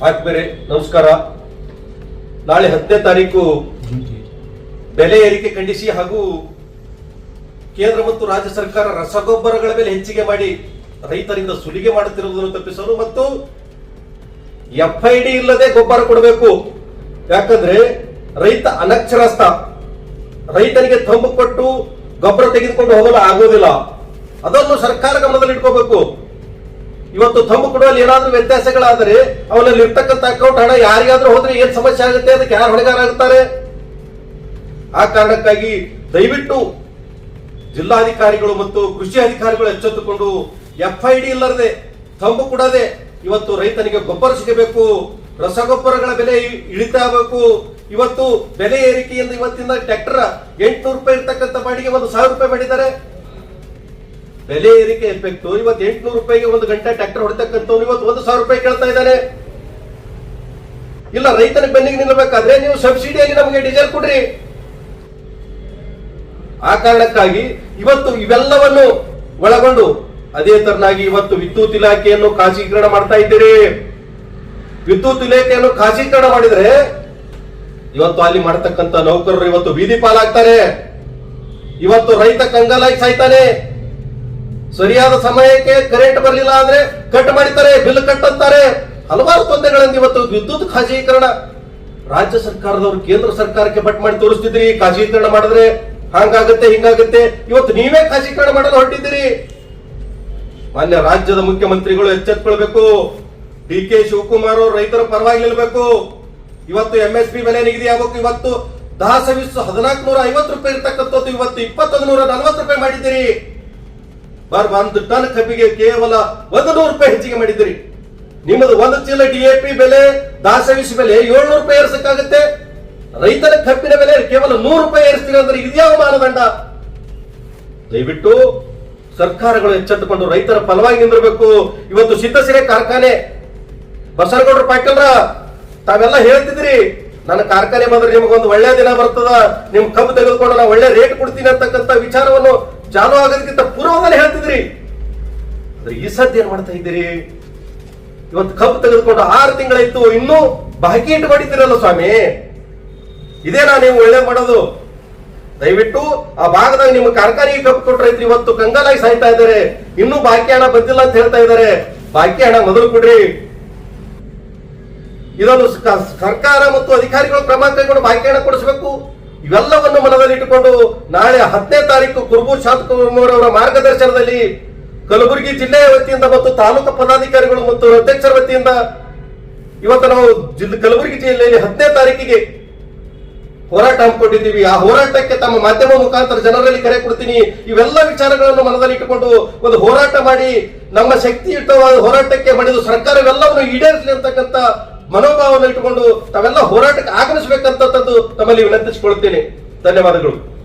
ಆತ್ಮೀಯರೇ ನಮಸ್ಕಾರ. ನಾಳೆ 10ನೇ ತಾರೀಕು ಬೆಲೆ ಏರಿಕೆ ಖಂಡಿಸಿ ಹಾಗೂ ಕೇಂದ್ರ ಮತ್ತು ರಾಜ್ಯ ಸರ್ಕಾರ ರಸಗೊಬ್ಬರಗಳ ಬೆಲೆ ಹೆಚ್ಚಿಗೆ ಮಾಡಿ ರೈತರಿಂದ ಸುಲಿಗೆ ಮಾಡುತ್ತಿರುವುದನ್ನು ತಪ್ಪಿಸಲು ಮತ್ತು FID ಇಲ್ಲದೆ ಗೊಬ್ಬರ ಕೊಡಬೇಕು. ಯಾಕಂದ್ರೆ ರೈತ ಅನಕ್ಷರಸ್ಥ, ರೈತನಿಗೆ ತಂಬು ಕೊಟ್ಟು ಗೊಬ್ಬರ ತೆಗೆದುಕೊಂಡು ಹೋಗಲು ಆಗೋದಿಲ್ಲ. ಅದನ್ನು ಸರ್ಕಾರ ಗಮನದಲ್ಲಿ ಇಟ್ಕೋಬೇಕು. ಇವತ್ತು ತಂಬು ಕೊಡುವಲ್ಲಿ ಏನಾದ್ರೂ ವ್ಯತ್ಯಾಸಗಳಾದರೆ ಅವನಲ್ಲಿ ಇರ್ತಕ್ಕಂಥ ಅಕೌಂಟ್ ಹಣ ಯಾರಿಗಾದ್ರೂ ಹೋದ್ರೆ ಏನ್ ಸಮಸ್ಯೆ ಆಗುತ್ತೆ, ಅದಕ್ಕೆ ಯಾರು ಹೊಣೆಗಾರ ಆಗುತ್ತಾರೆ? ಆ ಕಾರಣಕ್ಕಾಗಿ ದಯವಿಟ್ಟು ಜಿಲ್ಲಾಧಿಕಾರಿಗಳು ಮತ್ತು ಕೃಷಿ ಅಧಿಕಾರಿಗಳು ಎಚ್ಚೆತ್ತುಕೊಂಡು FID ಇಲ್ಲದೆ ತಂಬು ಕೊಡದೆ ಇವತ್ತು ರೈತನಿಗೆ ಗೊಬ್ಬರ ಸಿಗಬೇಕು. ರಸಗೊಬ್ಬರಗಳ ಬೆಲೆ ಇಳಿತ ಆಗಬೇಕು. ಇವತ್ತು ಬೆಲೆ ಏರಿಕೆಯಿಂದ ಇವತ್ತಿಂದ ಟ್ರ್ಯಾಕ್ಟರ್ 800 ರೂಪಾಯಿ ಇರ್ತಕ್ಕಂಥ ಬಾಡಿಗೆ 1000 ರೂಪಾಯಿ ಮಾಡಿದ್ದಾರೆ. ಬೆಲೆ ಏರಿಕೆ ಎಫೆಕ್ಟ್ ಇವತ್ತು 800 ರೂಪಾಯಿಗೆ ಒಂದು ಗಂಟೆ ಟ್ರ್ಯಾಕ್ಟರ್ ಹೊಡೆತಕ್ಕಂಥವ್ರು ಇವತ್ತು 1000 ರೂಪಾಯಿ ಕೇಳ್ತಾ ಇದ್ದಾರೆ. ಇಲ್ಲ, ರೈತನ ಬೆನ್ನಿಗೆ ನಿಲ್ಲಬೇಕಾದ್ರೆ ನೀವು ಸಬ್ಸಿಡಿಯಾಗಿ ನಮಗೆ ಡೀಸೆಲ್ ಕೊಡ್ರಿ. ಆ ಕಾರಣಕ್ಕಾಗಿ ಇವತ್ತು ಇವೆಲ್ಲವನ್ನು ಒಳಗೊಂಡು ಅದೇ ತರನಾಗಿ ಇವತ್ತು ವಿದ್ಯುತ್ ಇಲಾಖೆಯನ್ನು ಖಾಸಗೀಕರಣ ಮಾಡ್ತಾ ಇದ್ದೀರಿ. ವಿದ್ಯುತ್ ಇಲಾಖೆಯನ್ನು ಖಾಸಗೀಕರಣ ಮಾಡಿದ್ರೆ ಇವತ್ತು ಅಲ್ಲಿ ಮಾಡತಕ್ಕಂತ ನೌಕರರು ಇವತ್ತು ಬೀದಿ ಪಾಲಾಗ್ತಾರೆ. ಇವತ್ತು ರೈತ ಕಂಗಾಲಾಗಿ ಸಾಯ್ತಾನೆ. ಸರಿಯಾದ ಸಮಯಕ್ಕೆ ಕರೆಂಟ್ ಬರಲಿಲ್ಲ ಅಂದ್ರೆ ಕಟ್ ಮಾಡಿದ್ದಾರೆ, ಬಿಲ್ ಕಟ್ ಅಂತಾರೆ. ಹಲವಾರು ತೊಂದರೆಗಳಿಂದ ಇವತ್ತು ವಿದ್ಯುತ್ ಖಾಸಗೀಕರಣ ರಾಜ್ಯ ಸರ್ಕಾರದವರು ಕೇಂದ್ರ ಸರ್ಕಾರಕ್ಕೆ ಬಟ್ ಮಾಡಿ ತೋರಿಸ್ತಿದ್ರಿ. ಖಾಸಗೀಕರಣ ಮಾಡಿದ್ರೆ ಹಂಗಾಗುತ್ತೆ ಹಿಂಗಾಗುತ್ತೆ. ಇವತ್ತು ನೀವೇ ಖಾಸಗೀಕರಣ ಮಾಡಲು ಹೊರಟಿದ್ದೀರಿ. ಮಾನ್ಯ ರಾಜ್ಯದ ಮುಖ್ಯಮಂತ್ರಿಗಳು ಎಚ್ಚೆತ್ತುಕೊಳ್ಬೇಕು. DK ಶಿವಕುಮಾರ್ ಅವರು ರೈತರ ಪರವಾಗಿ ನಿಲ್ಲಬೇಕು. ಇವತ್ತು MSP ಬೆಲೆ ನಿಗದಿ ಆಗಬೇಕು. ಇವತ್ತು ದಹ ಸವಿಸ್ 1450 ರೂಪಾಯಿ ಇರ್ತಕ್ಕಂಥದ್ದು ಇವತ್ತು 2140 ರೂಪಾಯಿ ಮಾಡಿದ್ದೀರಿ. ಒಂದು ಟನ್ ಕಬ್ಬಿಗೆ ಕೇವಲ 100 ರೂಪಾಯಿ ಹೆಚ್ಚಿಗೆ ಮಾಡಿದ್ದೀರಿ. ನಿಮ್ಮದು ಒಂದು ಚೀಲ DAP ಬೆಲೆ ದಾಸವಿಸ್ ಬೆಲೆ 700 ರೂಪಾಯಿ ಏರಿಸಕ್ಕಾಗುತ್ತೆ. ರೈತರ ಕಬ್ಬಿನ ಬೆಲೆ ಕೇವಲ 100 ರೂಪಾಯಿ ಏರಿಸ್ತೀರಿ ಅಂದ್ರೆ ಇದ್ಯಾವ ಮಾನದಂಡ? ದಯವಿಟ್ಟು ಸರ್ಕಾರಗಳು ಎಚ್ಚೆತ್ತುಕೊಂಡು ರೈತರ ಫಲವಾಗಿ ನಿಂದಿರಬೇಕು. ಇವತ್ತು ಸಿದ್ಧಸಿರೆ ಕಾರ್ಖಾನೆ ಬಸನಗೌಡರು ಪಾಟೀಲ್ರ ತಾವೆಲ್ಲ ಹೇಳ್ತಿದ್ರಿ, ನನ್ನ ಕಾರ್ಖಾನೆ ಬಂದ್ರೆ ನಿಮಗೊಂದು ಒಳ್ಳೆ ದಿನ ಬರ್ತದ, ನಿಮ್ ಕಬ್ಬು ತೆಗೆದುಕೊಂಡು ನಾನು ಒಳ್ಳೆ ರೇಟ್ ಕೊಡ್ತೀನಿ ಅಂತಕ್ಕಂಥ ವಿಚಾರವನ್ನು ಚಾಲು ಆಗೋದಕ್ಕಿಂತ ಪೂರ್ವದಲ್ಲಿ ಹೇಳ್ತಿದ್ರಿ. ಆದ್ರೆ ಈ ಸದ್ಯ ಏನ್ ಮಾಡ್ತಾ ಇದ್ದೀರಿ? ಇವತ್ತು ಕಬ್ಬು ತೆಗೆದುಕೊಂಡು 6 ತಿಂಗಳಾಯ್ತು, ಇನ್ನೂ ಬಾಕಿ ಇಟ್ಕೊಂಡಿದ್ದೀರಲ್ಲ ಸ್ವಾಮಿ. ಇದೇನಾ ನೀವು ಒಳ್ಳೇದ್ ಮಾಡೋದು? ದಯವಿಟ್ಟು ಆ ಭಾಗದಾಗ ನಿಮ್ಮ ಕಾರ್ಖಾನೆಗೆ ಕಬ್ಬು ಕೊಟ್ರೈತ್ರಿ, ಇವತ್ತು ಕಂಗಾಲಾಗಿ ಸಾಯ್ತಾ ಇದ್ದಾರೆ. ಇನ್ನೂ ಬಾಕಿ ಹಣ ಬಂದಿಲ್ಲ ಅಂತ ಹೇಳ್ತಾ ಇದ್ದಾರೆ. ಬಾಕಿ ಹಣ ಮೊದಲು ಕೊಡ್ರಿ. ಇದನ್ನು ಸರ್ಕಾರ ಮತ್ತು ಅಧಿಕಾರಿಗಳು ಕ್ರಮ ಕೈಗೊಂಡು ಬಾಕಿ ಹಣ ಕೊಡಿಸಬೇಕು. ಇವೆಲ್ಲವನ್ನು ಮನದಲ್ಲಿ ಇಟ್ಟುಕೊಂಡು ನಾಳೆ 10ನೇ ತಾರೀಕು ಕುರುಬು ಶಾಂತಕುಮಾರ್ ಅವರ ಮಾರ್ಗದರ್ಶನದಲ್ಲಿ ಕಲಬುರಗಿ ಜಿಲ್ಲೆಯ ವತಿಯಿಂದ ಮತ್ತು ತಾಲೂಕು ಪದಾಧಿಕಾರಿಗಳು ಮತ್ತು ಅಧ್ಯಕ್ಷರ ವತಿಯಿಂದ ಇವತ್ತು ನಾವು ಕಲಬುರಗಿ ಜಿಲ್ಲೆಯಲ್ಲಿ 10ನೇ ತಾರೀಕಿಗೆ ಹೋರಾಟ ಹಮ್ಮಿಕೊಂಡಿದ್ದೀವಿ. ಆ ಹೋರಾಟಕ್ಕೆ ತಮ್ಮ ಮಾಧ್ಯಮ ಮುಖಾಂತರ ಜನರಲ್ಲಿ ಕರೆ ಕೊಡ್ತೀನಿ. ಇವೆಲ್ಲ ವಿಚಾರಗಳನ್ನು ಮನದಲ್ಲಿ ಇಟ್ಟುಕೊಂಡು ಒಂದು ಹೋರಾಟ ಮಾಡಿ ನಮ್ಮ ಶಕ್ತಿಯುತವಾದ ಹೋರಾಟಕ್ಕೆ ಮಾಡಿದ ಸರ್ಕಾರವೆಲ್ಲವನ್ನು ಈಡೇರಿಸಲಿ ಅಂತಕ್ಕಂಥ ಮನೋಭಾವವನ್ನು ಇಟ್ಟುಕೊಂಡು ತಾವೆಲ್ಲ ಹೋರಾಟಕ್ಕೆ ಆಗಮಿಸಬೇಕಂತದ್ದು ತಮ್ಮಲ್ಲಿ ವಿನಂತಿಸಿಕೊಳ್ಳುತ್ತೇನೆ. ಧನ್ಯವಾದಗಳು.